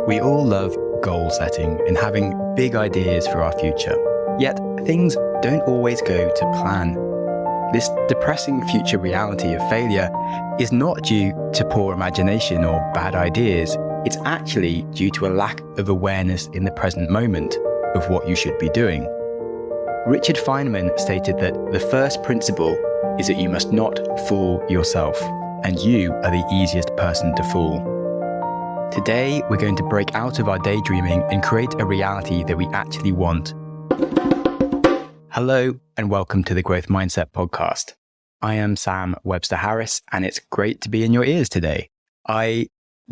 We all love goal setting and having big ideas for our future. Yet, things don't always go to plan. This depressing future reality of failure is not due to poor imagination or bad ideas. It's actually due to a lack of awareness in the present moment of what you should be doing. Richard Feynman stated that the first principle is that you must not fool yourself, and you are the easiest person to fool. Today, we're going to break out of our daydreaming and create a reality that we actually want. Hello, and welcome to the Growth Mindset Podcast. I am Sam Webster Harris, and it's great to be in your ears today. I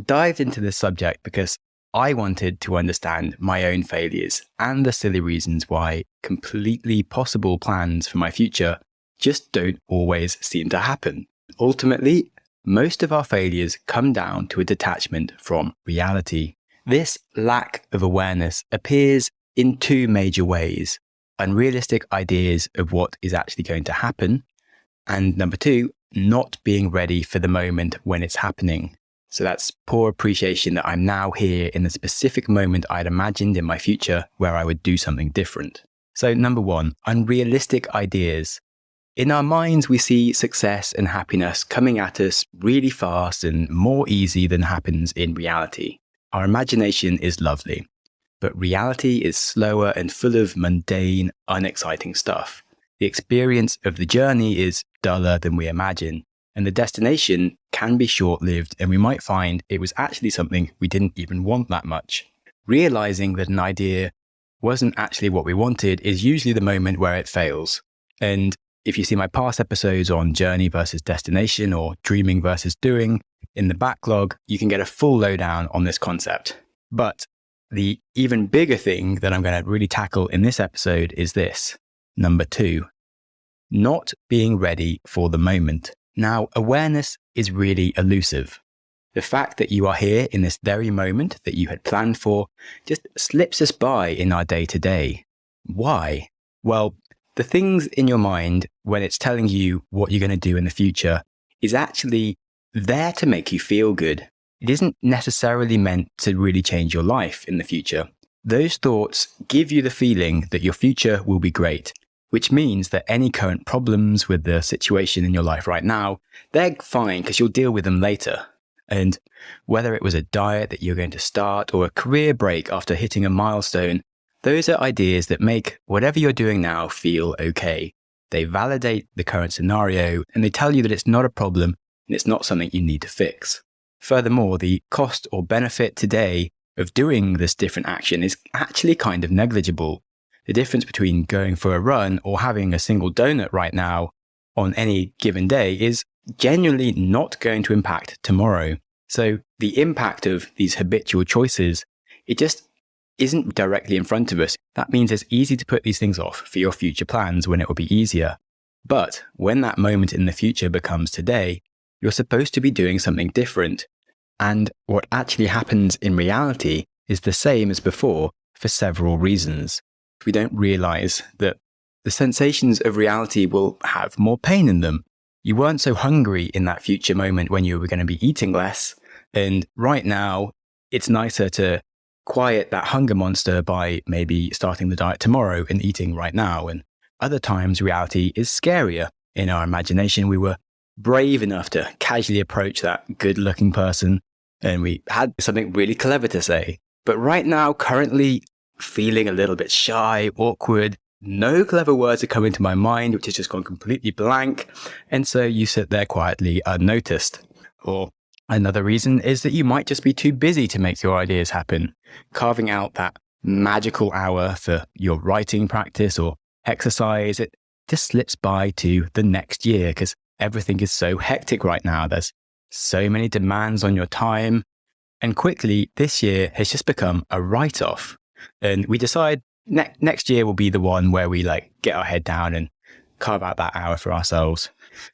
dived into this subject because I wanted to understand my own failures and the silly reasons why completely possible plans for my future just don't always seem to happen. Ultimately, most of our failures come down to a detachment from reality. This lack of awareness appears in two major ways: unrealistic ideas of what is actually going to happen, and number two, not being ready for the moment when it's happening. So that's poor appreciation that I'm now here in the specific moment I'd imagined in my future where I would do something different. So number one, unrealistic ideas. In our minds, we see success and happiness coming at us really fast and more easy than happens in reality. Our imagination is lovely, but reality is slower and full of mundane, unexciting stuff. The experience of the journey is duller than we imagine, and the destination can be short-lived, and we might find it was actually something we didn't even want that much. Realizing that an idea wasn't actually what we wanted is usually the moment where it fails. And if you see my past episodes on journey versus destination or dreaming versus doing in the backlog, you can get a full lowdown on this concept. But the even bigger thing that I'm going to really tackle in this episode is this. Number two, not being ready for the moment. Now, awareness is really elusive. The fact that you are here in this very moment that you had planned for just slips us by in our day-to-day. Why? Well, the things in your mind when it's telling you what you're going to do in the future is actually there to make you feel good. It isn't necessarily meant to really change your life in the future. Those thoughts give you the feeling that your future will be great, which means that any current problems with the situation in your life right now, they're fine because you'll deal with them later. And whether it was a diet that you're going to start or a career break after hitting a milestone, those are ideas that make whatever you're doing now feel okay. They validate the current scenario and they tell you that it's not a problem and it's not something you need to fix. Furthermore, the cost or benefit today of doing this different action is actually kind of negligible. The difference between going for a run or having a single donut right now on any given day is genuinely not going to impact tomorrow. So the impact of these habitual choices, it just isn't directly in front of us. That means it's easy to put these things off for your future plans when it will be easier. But when that moment in the future becomes today, you're supposed to be doing something different. And what actually happens in reality is the same as before for several reasons. We don't realize that the sensations of reality will have more pain in them. You weren't so hungry in that future moment when you were going to be eating less. And right now, it's nicer to quiet that hunger monster by maybe starting the diet tomorrow and eating right now. And other times, reality is scarier. In our imagination, we were brave enough to casually approach that good-looking person, and we had something really clever to say. But right now, currently, feeling a little bit shy, awkward, no clever words are coming to my mind, which has just gone completely blank. And so you sit there quietly unnoticed. Or another reason is that you might just be too busy to make your ideas happen. Carving out that magical hour for your writing practice or exercise, it just slips by to the next year because everything is so hectic right now. There's so many demands on your time. And quickly, this year has just become a write-off. And we decide next year will be the one where we get our head down and carve out that hour for ourselves.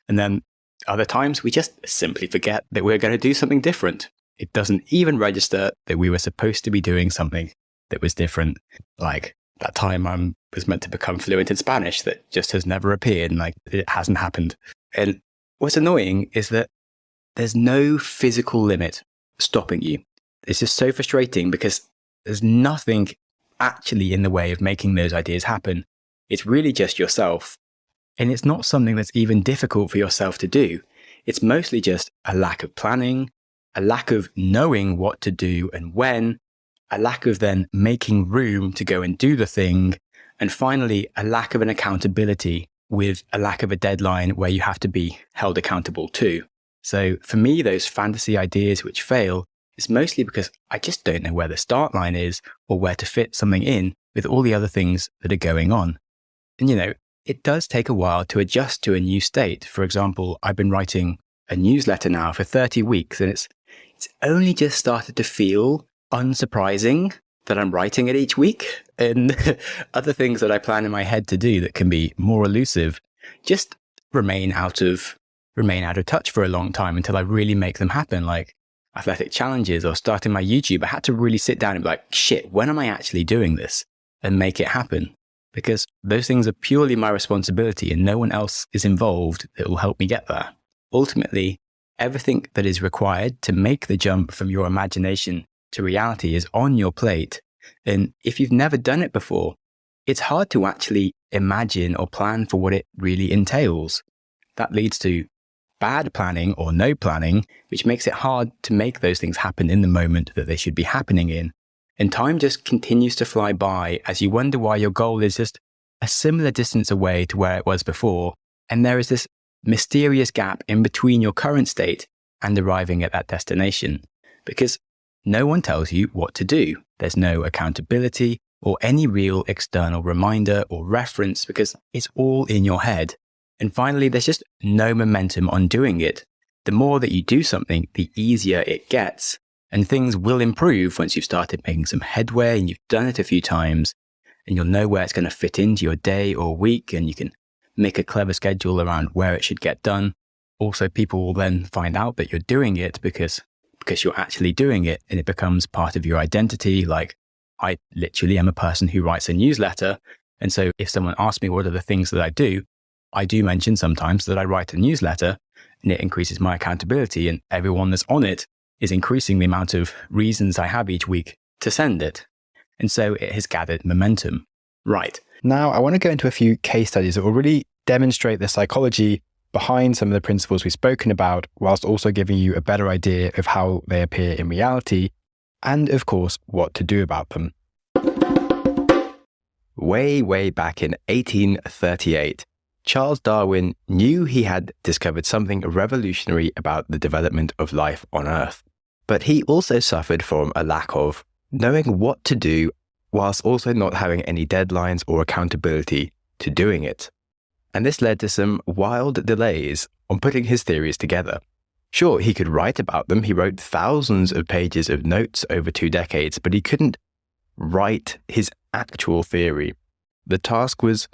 And then other times we just simply forget that we're going to do something different. It doesn't even register that we were supposed to be doing something that was different. Like that time I was meant to become fluent in Spanish that just has never appeared and it hasn't happened. And what's annoying is that there's no physical limit stopping you. it's just so frustrating because there's nothing actually in the way of making those ideas happen. It's really just yourself. And it's not something that's even difficult for yourself to do. It's mostly just a lack of planning, a lack of knowing what to do and when, a lack of then making room to go and do the thing, and finally, a lack of an accountability with a lack of a deadline where you have to be held accountable too. So for me, those fantasy ideas which fail is mostly because I just don't know where the start line is or where to fit something in with all the other things that are going on. And it does take a while to adjust to a new state. For example, I've been writing a newsletter now for 30 weeks and it's only just started to feel unsurprising that I'm writing it each week, and other things that I plan in my head to do that can be more elusive just remain out of touch for a long time until I really make them happen, like athletic challenges or starting my YouTube. I had to really sit down and be like, shit, when am I actually doing this, and make it happen? Because those things are purely my responsibility and no one else is involved that will help me get there. Ultimately, everything that is required to make the jump from your imagination to reality is on your plate. And if you've never done it before, it's hard to actually imagine or plan for what it really entails. That leads to bad planning or no planning, which makes it hard to make those things happen in the moment that they should be happening in. And time just continues to fly by as you wonder why your goal is just a similar distance away to where it was before. And there is this mysterious gap in between your current state and arriving at that destination, because no one tells you what to do. There's no accountability or any real external reminder or reference because it's all in your head. And finally, there's just no momentum on doing it. The more that you do something, the easier it gets. And things will improve once you've started making some headway and you've done it a few times, and you'll know where it's going to fit into your day or week, and you can make a clever schedule around where it should get done. Also, people will then find out that you're doing it because you're actually doing it, and it becomes part of your identity. Like, I literally am a person who writes a newsletter. And so if someone asks me what are the things that I do mention sometimes that I write a newsletter, and it increases my accountability, and everyone that's on it is increasing the amount of reasons I have each week to send it. And so it has gathered momentum. Right. Now, I want to go into a few case studies that will really demonstrate the psychology behind some of the principles we've spoken about, whilst also giving you a better idea of how they appear in reality, and of course, what to do about them. Way back in 1838, Charles Darwin knew he had discovered something revolutionary about the development of life on Earth. But he also suffered from a lack of knowing what to do, whilst also not having any deadlines or accountability to doing it. And this led to some wild delays on putting his theories together. Sure, he could write about them. He wrote thousands of pages of notes over 2 decades, but he couldn't write his actual theory. The task was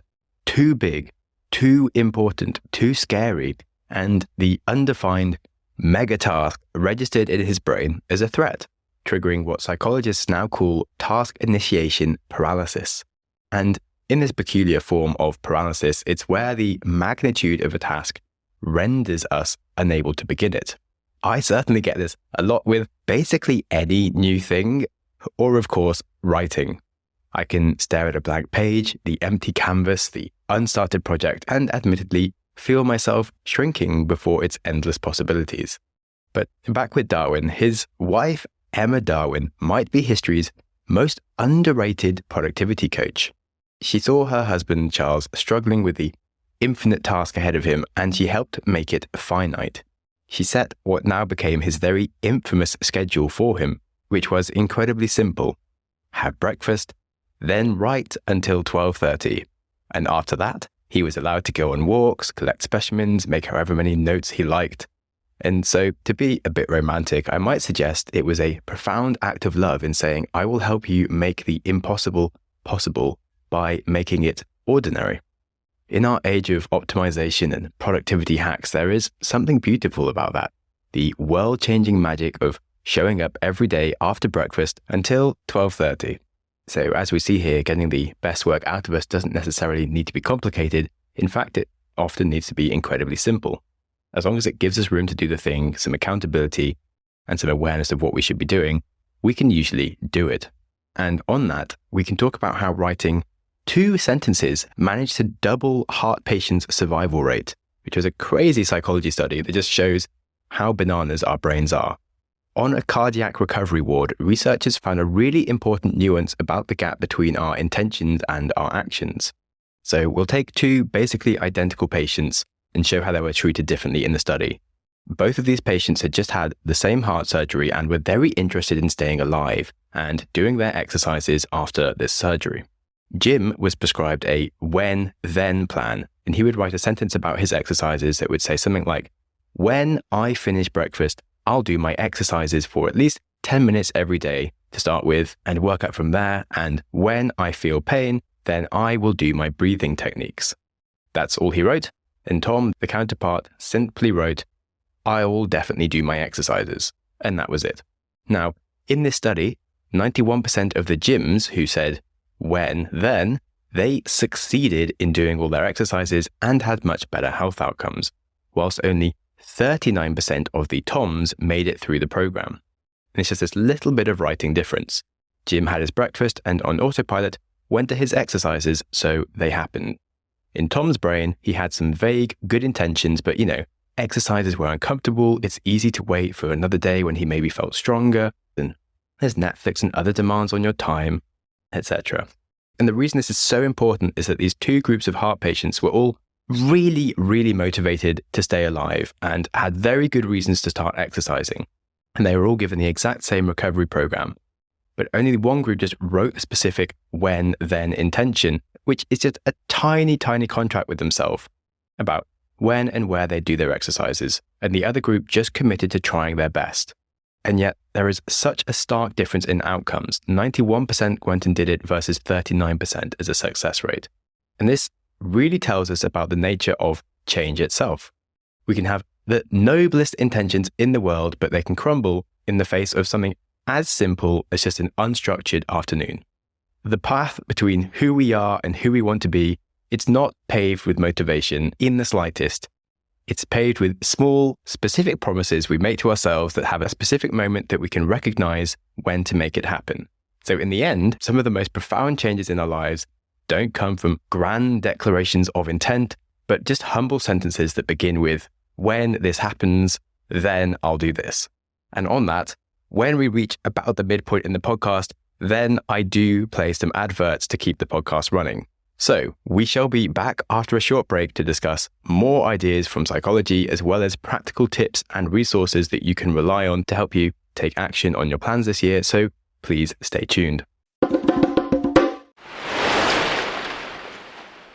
too big, too important, too scary, and the undefined mega task registered in his brain as a threat, triggering what psychologists now call task initiation paralysis. And in this peculiar form of paralysis, it's where the magnitude of a task renders us unable to begin it. I certainly get this a lot with basically any new thing, or of course, writing. I can stare at a blank page, the empty canvas, the unstarted project, and admittedly feel myself shrinking before its endless possibilities. But back with Darwin, his wife, Emma Darwin, might be history's most underrated productivity coach. She saw her husband, Charles, struggling with the infinite task ahead of him, and she helped make it finite. She set what now became his very infamous schedule for him, which was incredibly simple. Have breakfast, then write until 12:30. And after that, he was allowed to go on walks, collect specimens, make however many notes he liked. And so, to be a bit romantic, I might suggest it was a profound act of love in saying, I will help you make the impossible possible by making it ordinary. In our age of optimization and productivity hacks, there is something beautiful about that. The world-changing magic of showing up every day after breakfast until 12:30. So as we see here, getting the best work out of us doesn't necessarily need to be complicated. In fact, it often needs to be incredibly simple. As long as it gives us room to do the thing, some accountability, and some awareness of what we should be doing, we can usually do it. And on that, we can talk about how writing 2 sentences managed to double heart patients' survival rate, which was a crazy psychology study that just shows how bananas our brains are. On a cardiac recovery ward, researchers found a really important nuance about the gap between our intentions and our actions. So we'll take 2 basically identical patients and show how they were treated differently in the study. Both of these patients had just had the same heart surgery and were very interested in staying alive and doing their exercises after this surgery. Jim was prescribed a when-then plan, and he would write a sentence about his exercises that would say something like, "When I finish breakfast, I'll do my exercises for at least 10 minutes every day to start with and work up from there. And when I feel pain, then I will do my breathing techniques." That's all he wrote. And Tom, the counterpart, simply wrote, "I will definitely do my exercises." And that was it. Now, in this study, 91% of the Jims who said when, then, they succeeded in doing all their exercises and had much better health outcomes, whilst only 39% of the Toms made it through the program. And it's just this little bit of writing difference. Jim had his breakfast and on autopilot went to his exercises, so they happened. In Tom's brain, he had some vague, good intentions, but exercises were uncomfortable. It's easy to wait for another day when he maybe felt stronger. And there's Netflix and other demands on your time, etc. And the reason this is so important is that these 2 groups of heart patients were all really, really motivated to stay alive and had very good reasons to start exercising. And they were all given the exact same recovery program. But only one group just wrote the specific when-then intention, which is just a tiny, tiny contract with themselves about when and where they do their exercises. And the other group just committed to trying their best. And yet there is such a stark difference in outcomes. 91% went and did it versus 39% as a success rate. And this really tells us about the nature of change itself. We can have the noblest intentions in the world, but they can crumble in the face of something as simple as just an unstructured afternoon. The path between who we are and who we want to be, it's not paved with motivation in the slightest. It's paved with small, specific promises we make to ourselves that have a specific moment that we can recognize when to make it happen. So in the end, some of the most profound changes in our lives don't come from grand declarations of intent, but just humble sentences that begin with, "When this happens, then I'll do this." And on that, when we reach about the midpoint in the podcast, then I do play some adverts to keep the podcast running. So we shall be back after a short break to discuss more ideas from psychology, as well as practical tips and resources that you can rely on to help you take action on your plans this year. So please stay tuned.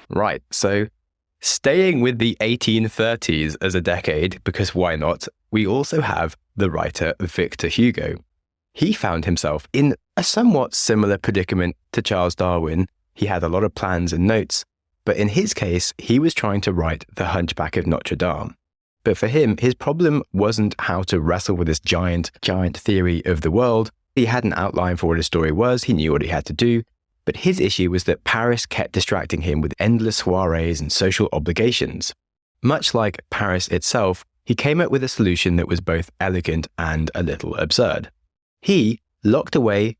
Right. So staying with the 1830s as a decade, because why not? We also have the writer Victor Hugo. He found himself in a somewhat similar predicament to Charles Darwin. He had a lot of plans and notes, but in his case, he was trying to write The Hunchback of Notre Dame. But for him, his problem wasn't how to wrestle with this giant theory of the world. He had an outline for what his story was. He knew what he had to do. But his issue was that Paris kept distracting him with endless soirees and social obligations. Much like Paris itself, he came up with a solution that was both elegant and a little absurd. He locked away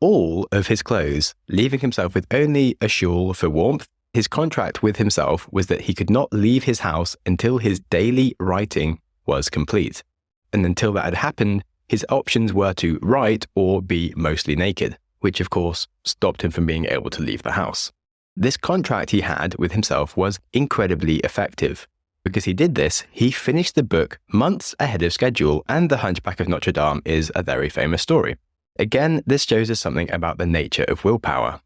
all of his clothes, leaving himself with only a shawl for warmth. His contract with himself was that he could not leave his house until his daily writing was complete. And until that had happened, his options were to write or be mostly naked, which of course stopped him from being able to leave the house. This contract he had with himself was incredibly effective. Because he did this, he finished the book months ahead of schedule, and The Hunchback of Notre Dame is a very famous story. Again, this shows us something about the nature of willpower.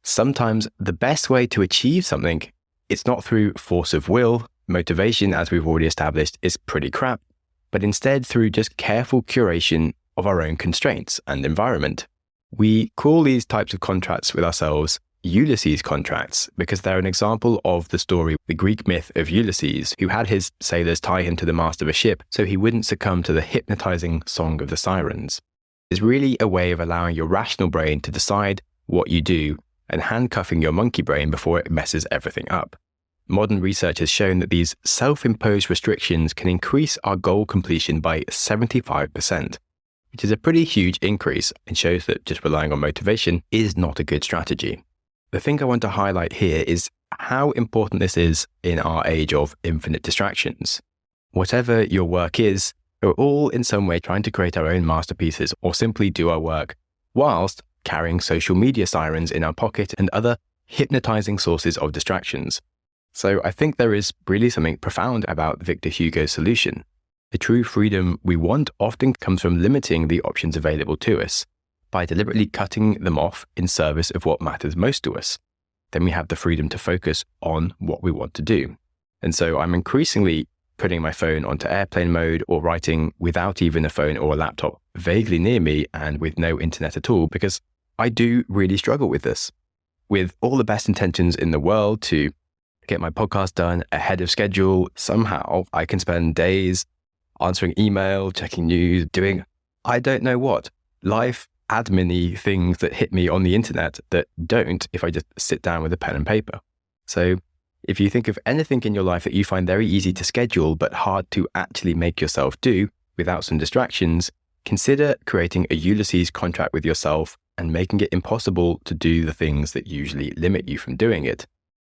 Sometimes the best way to achieve something, it's not through force of will. Motivation, as we've already established, is pretty crap, but instead through just careful curation of our own constraints and environment. We call these types of contracts with ourselves Ulysses contracts because they're an example of the story, the Greek myth of Ulysses, who had his sailors tie him to the mast of a ship so he wouldn't succumb to the hypnotizing song of the sirens. It's really a way of allowing your rational brain to decide what you do and handcuffing your monkey brain before it messes everything up. Modern research has shown that these self-imposed restrictions can increase our goal completion by 75%. which is a pretty huge increase and shows that just relying on motivation is not a good strategy. The thing I want to highlight here is how important this is in our age of infinite distractions. Whatever your work is, we're all in some way trying to create our own masterpieces or simply do our work whilst carrying social media sirens in our pocket and other hypnotizing sources of distractions. So I think there is really something profound about Victor Hugo's solution. The true freedom we want often comes from limiting the options available to us by deliberately cutting them off in service of what matters most to us. Then we have the freedom to focus on what we want to do. And so I'm increasingly putting my phone onto airplane mode or writing without even a phone or a laptop vaguely near me and with no internet at all, because I do really struggle with this. With all the best intentions in the world to get my podcast done ahead of schedule, somehow I can spend days answering email, checking news, doing I don't know what, life admin-y things that hit me on the internet that don't if I just sit down with a pen and paper. So if you think of anything in your life that you find very easy to schedule but hard to actually make yourself do without some distractions, consider creating a Ulysses contract with yourself and making it impossible to do the things that usually limit you from doing it.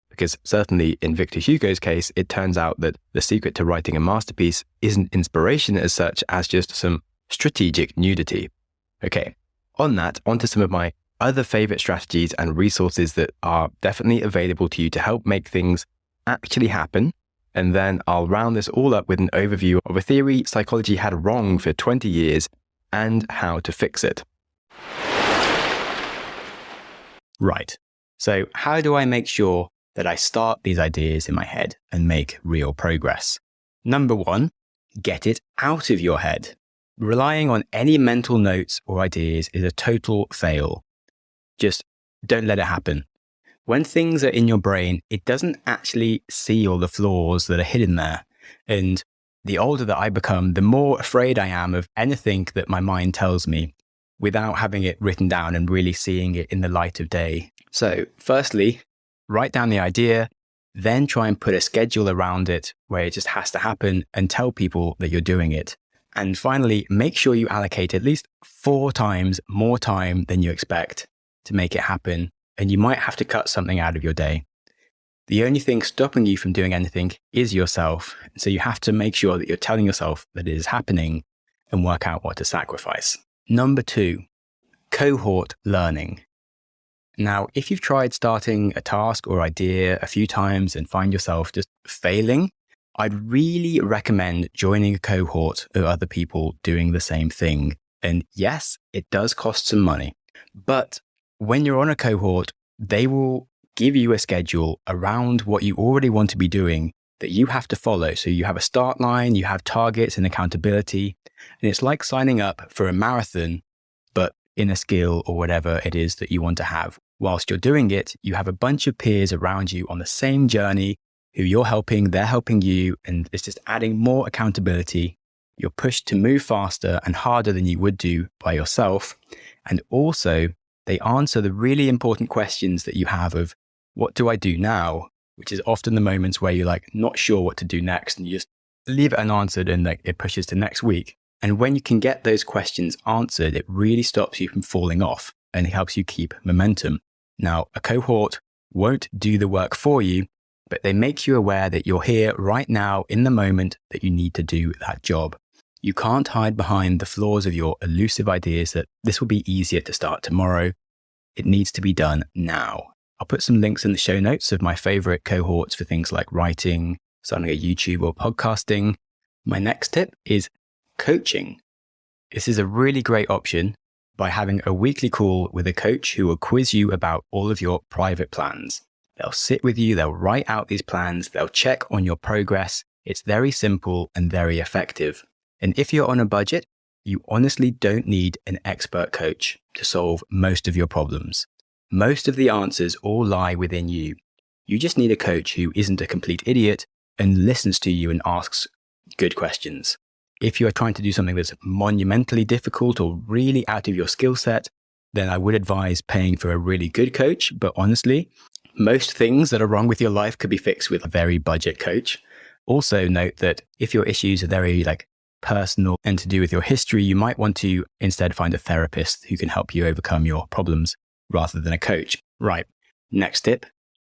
Because certainly in Victor Hugo's case, it turns out that the secret to writing a masterpiece isn't inspiration as such as just some strategic nudity. Okay, onto some of my other favorite strategies and resources that are definitely available to you to help make things actually happen. And then I'll round this all up with an overview of a theory psychology had wrong for 20 years and how to fix it. Right. So how do I make sure that I start these ideas in my head and make real progress? Number one, get it out of your head. Relying on any mental notes or ideas is a total fail. Just don't let it happen. When things are in your brain, it doesn't actually see all the flaws that are hidden there. And the older that I become, the more afraid I am of anything that my mind tells me without having it written down and really seeing it in the light of day. So firstly, write down the idea, then try and put a schedule around it where it just has to happen and tell people that you're doing it. And finally, make sure you allocate at least 4 times more time than you expect to make it happen. And you might have to cut something out of your day. The only thing stopping you from doing anything is yourself. So you have to make sure that you're telling yourself that it is happening and work out what to sacrifice. Number 2, cohort learning. Now, if you've tried starting a task or idea a few times and find yourself just failing, I'd really recommend joining a cohort of other people doing the same thing. And yes, it does cost some money, but when you're on a cohort, they will give you a schedule around what you already want to be doing that you have to follow. So you have a start line, you have targets and accountability, and it's like signing up for a marathon, but in a skill or whatever it is that you want to have. Whilst you're doing it, you have a bunch of peers around you on the same journey who you're helping, they're helping you, and it's just adding more accountability. You're pushed to move faster and harder than you would do by yourself. And also, they answer the really important questions that you have of, what do I do now? Which is often the moments where you're like not sure what to do next and you just leave it unanswered and like it pushes to next week. And when you can get those questions answered, it really stops you from falling off and it helps you keep momentum. Now, a cohort won't do the work for you, but they make you aware that you're here right now in the moment that you need to do that job. You can't hide behind the flaws of your elusive ideas that this will be easier to start tomorrow. It needs to be done now. I'll put some links in the show notes of my favorite cohorts for things like writing, starting a YouTube or podcasting. My next tip is coaching. This is a really great option by having a weekly call with a coach who will quiz you about all of your private plans. They'll sit with you, they'll write out these plans, they'll check on your progress. It's very simple and very effective. And if you're on a budget, you honestly don't need an expert coach to solve most of your problems. Most of the answers all lie within you. You just need a coach who isn't a complete idiot and listens to you and asks good questions. If you're trying to do something that's monumentally difficult or really out of your skill set, then I would advise paying for a really good coach. But honestly, most things that are wrong with your life could be fixed with a very budget coach. Also note that if your issues are very personal and to do with your history, you might want to instead find a therapist who can help you overcome your problems rather than a coach. Right. Next tip,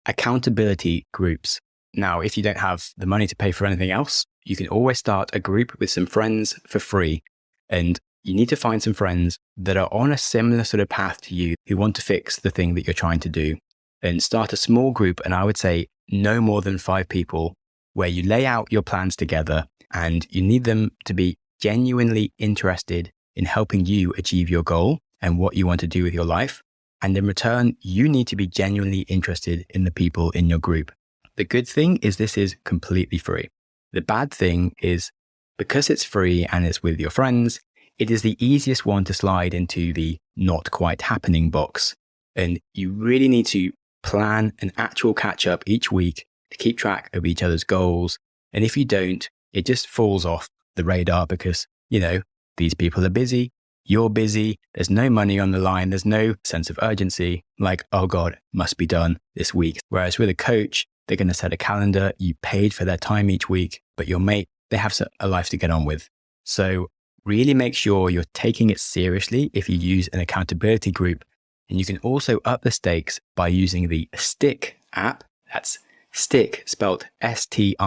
accountability groups. Now, if you don't have the money to pay for anything else, you can always start a group with some friends for free. And you need to find some friends that are on a similar sort of path to you who want to fix the thing that you're trying to do. And start a small group, and I would say no more than 5 people, where you lay out your plans together and you need them to be genuinely interested in helping you achieve your goal and what you want to do with your life. And in return, you need to be genuinely interested in the people in your group. The good thing is this is completely free. The bad thing is because it's free and it's with your friends, it is the easiest one to slide into the not quite happening box. And you really need to plan an actual catch up each week to keep track of each other's goals. And if you don't, it just falls off the radar because, these people are busy, you're busy, there's no money on the line, there's no sense of urgency, like, oh God, must be done this week. Whereas with a coach, they're going to set a calendar, you paid for their time each week, but your mate, they have a life to get on with. So really make sure you're taking it seriously if you use an accountability group. And you can also up the stakes by using the Stick app. That's Stick, spelled STICKK.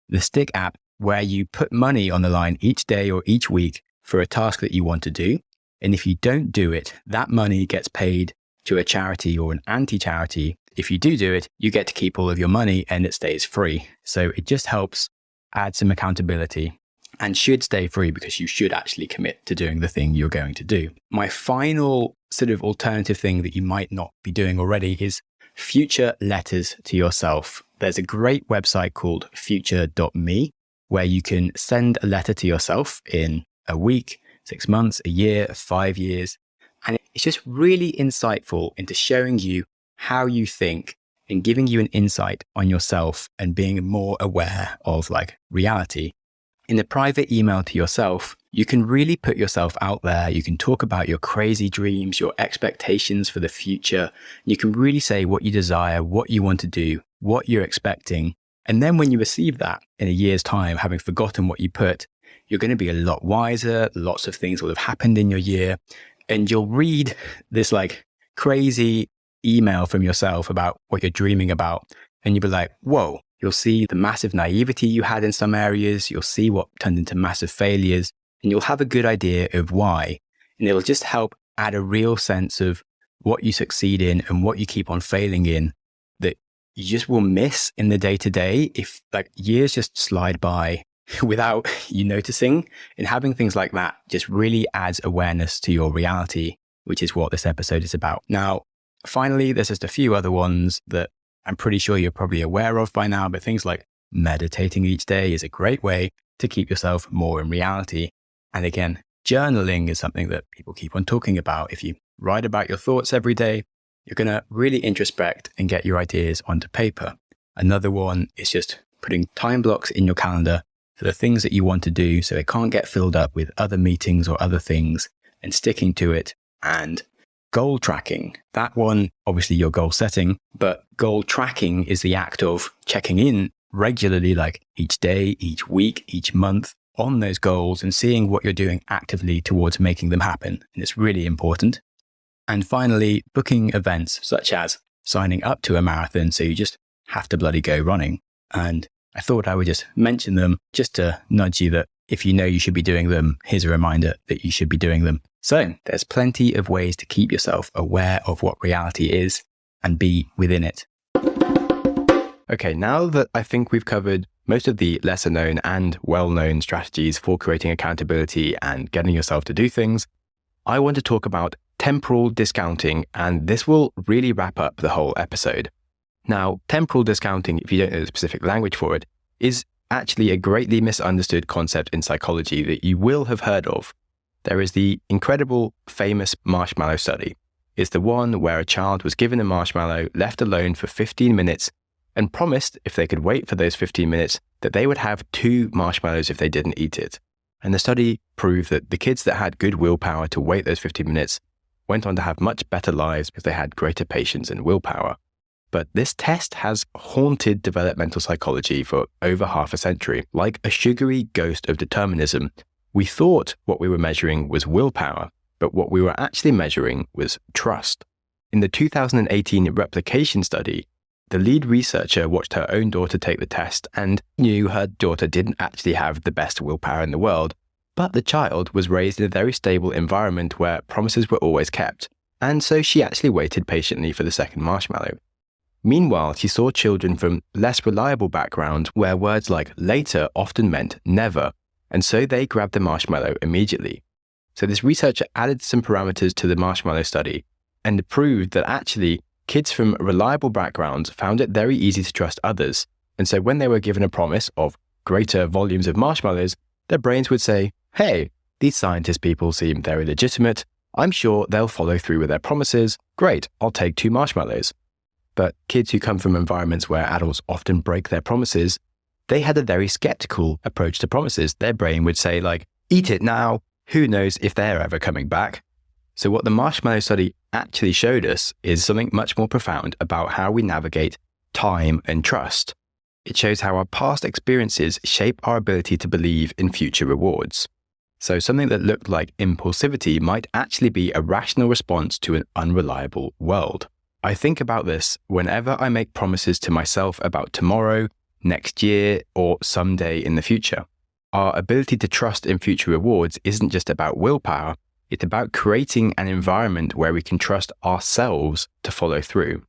The Stick app, where you put money on the line each day or each week for a task that you want to do. And if you don't do it, that money gets paid to a charity or an anti-charity. If you do it, you get to keep all of your money and it stays free. So it just helps add some accountability. And should stay free because you should actually commit to doing the thing you're going to do. My final sort of alternative thing that you might not be doing already is future letters to yourself. There's a great website called future.me where you can send a letter to yourself in a week, 6 months, a year, 5 years. And it's just really insightful into showing you how you think and giving you an insight on yourself and being more aware of reality. In a private email to yourself, you can really put yourself out there. You can talk about your crazy dreams, your expectations for the future. You can really say what you desire, what you want to do, what you're expecting. And then when you receive that in a year's time, having forgotten what you put, you're going to be a lot wiser. Lots of things will have happened in your year. And you'll read this crazy email from yourself about what you're dreaming about. And you'll be like, whoa. You'll see the massive naivety you had in some areas. You'll see what turned into massive failures, and you'll have a good idea of why. And it'll just help add a real sense of what you succeed in and what you keep on failing in that you just will miss in the day to day if years just slide by without you noticing. And having things like that just really adds awareness to your reality, which is what this episode is about. Now, finally, there's just a few other ones that I'm pretty sure you're probably aware of by now, but things like meditating each day is a great way to keep yourself more in reality. And again, journaling is something that people keep on talking about. If you write about your thoughts every day, you're going to really introspect and get your ideas onto paper. Another one is just putting time blocks in your calendar for the things that you want to do so it can't get filled up with other meetings or other things, and sticking to it. And goal tracking. That one, obviously your goal setting, but goal tracking is the act of checking in regularly, each day, each week, each month on those goals and seeing what you're doing actively towards making them happen. And it's really important. And finally, booking events such as signing up to a marathon. So you just have to bloody go running. And I thought I would just mention them just to nudge you that if you know you should be doing them, here's a reminder that you should be doing them. So there's plenty of ways to keep yourself aware of what reality is and be within it. Okay, now that I think we've covered most of the lesser known and well-known strategies for creating accountability and getting yourself to do things, I want to talk about temporal discounting, and this will really wrap up the whole episode. Now, temporal discounting, if you don't know the specific language for it, is actually a greatly misunderstood concept in psychology that you will have heard of. There is the incredible famous Marshmallow study. It's the one where a child was given a marshmallow, left alone for 15 minutes, and promised if they could wait for those 15 minutes that they would have 2 marshmallows if they didn't eat it. And the study proved that the kids that had good willpower to wait those 15 minutes went on to have much better lives because they had greater patience and willpower. But this test has haunted developmental psychology for over half a century, like a sugary ghost of determinism. We thought what we were measuring was willpower, but what we were actually measuring was trust. In the 2018 replication study, the lead researcher watched her own daughter take the test and knew her daughter didn't actually have the best willpower in the world, but the child was raised in a very stable environment where promises were always kept, and so she actually waited patiently for the second marshmallow. Meanwhile, she saw children from less reliable backgrounds where words like later often meant never, and so they grabbed the marshmallow immediately. So this researcher added some parameters to the marshmallow study and proved that actually kids from reliable backgrounds found it very easy to trust others. And so when they were given a promise of greater volumes of marshmallows, their brains would say, hey, these scientist people seem very legitimate. I'm sure they'll follow through with their promises. Great, I'll take 2 marshmallows. But kids who come from environments where adults often break their promises, they had a very skeptical approach to promises. Their brain would say like, eat it now. Who knows if they're ever coming back? So what the marshmallow study actually showed us is something much more profound about how we navigate time and trust. It shows how our past experiences shape our ability to believe in future rewards. So something that looked like impulsivity might actually be a rational response to an unreliable world. I think about this whenever I make promises to myself about tomorrow, next year, or someday in the future. Our ability to trust in future rewards isn't just about willpower, it's about creating an environment where we can trust ourselves to follow through.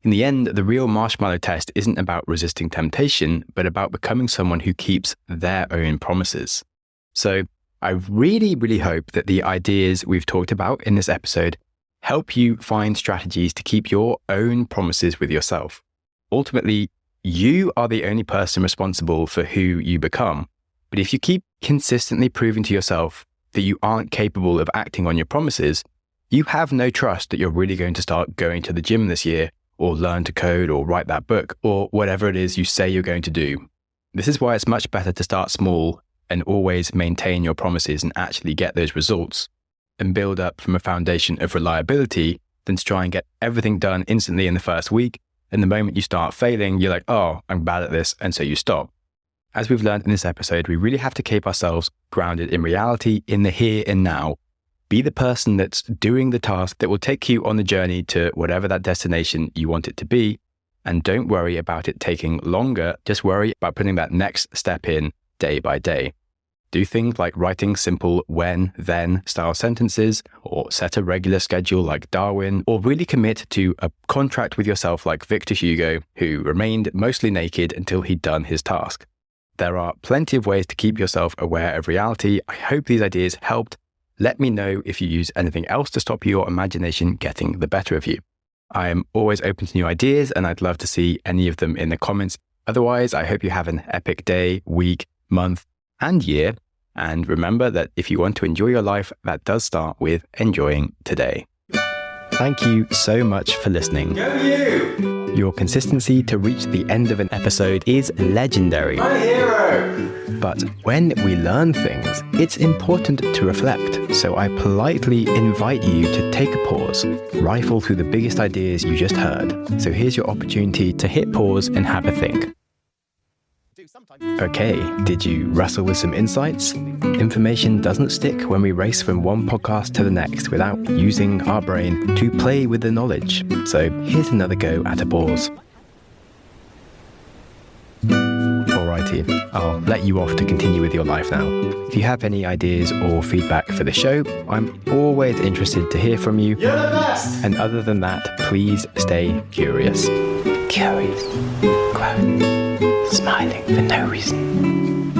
In the end, the real marshmallow test isn't about resisting temptation, but about becoming someone who keeps their own promises. So I really, really hope that the ideas we've talked about in this episode help you find strategies to keep your own promises with yourself. Ultimately, you are the only person responsible for who you become. But if you keep consistently proving to yourself that you aren't capable of acting on your promises, you have no trust that you're really going to start going to the gym this year, or learn to code, or write that book, or whatever it is you say you're going to do. This is why it's much better to start small and always maintain your promises and actually get those results, and build up from a foundation of reliability than to try and get everything done instantly in the first week. And the moment you start failing, you're like, oh, I'm bad at this, and so you stop. As we've learned in this episode, we really have to keep ourselves grounded in reality, in the here and now. Be the person that's doing the task that will take you on the journey to whatever that destination you want it to be. And don't worry about it taking longer. Just worry about putting that next step in day by day. Do things like writing simple when, then style sentences, or set a regular schedule like Darwin, or really commit to a contract with yourself like Victor Hugo, who remained mostly naked until he'd done his task. There are plenty of ways to keep yourself aware of reality. I hope these ideas helped. Let me know if you use anything else to stop your imagination getting the better of you. I am always open to new ideas, and I'd love to see any of them in the comments. Otherwise, I hope you have an epic day, week, month, and year. And remember that if you want to enjoy your life, that does start with enjoying today. Thank you so much for listening. Go you! Your consistency to reach the end of an episode is legendary. My hero! But when we learn things, it's important to reflect. So I politely invite you to take a pause, rifle through the biggest ideas you just heard. So here's your opportunity to hit pause and have a think. Okay, did you wrestle with some insights? Information doesn't stick when we race from one podcast to the next without using our brain to play with the knowledge. So here's another go at a pause. Alrighty, I'll let you off to continue with your life now. If you have any ideas or feedback for the show, I'm always interested to hear from you. You're the best! And other than that, please stay curious. Curious. Quote. Smiling for no reason.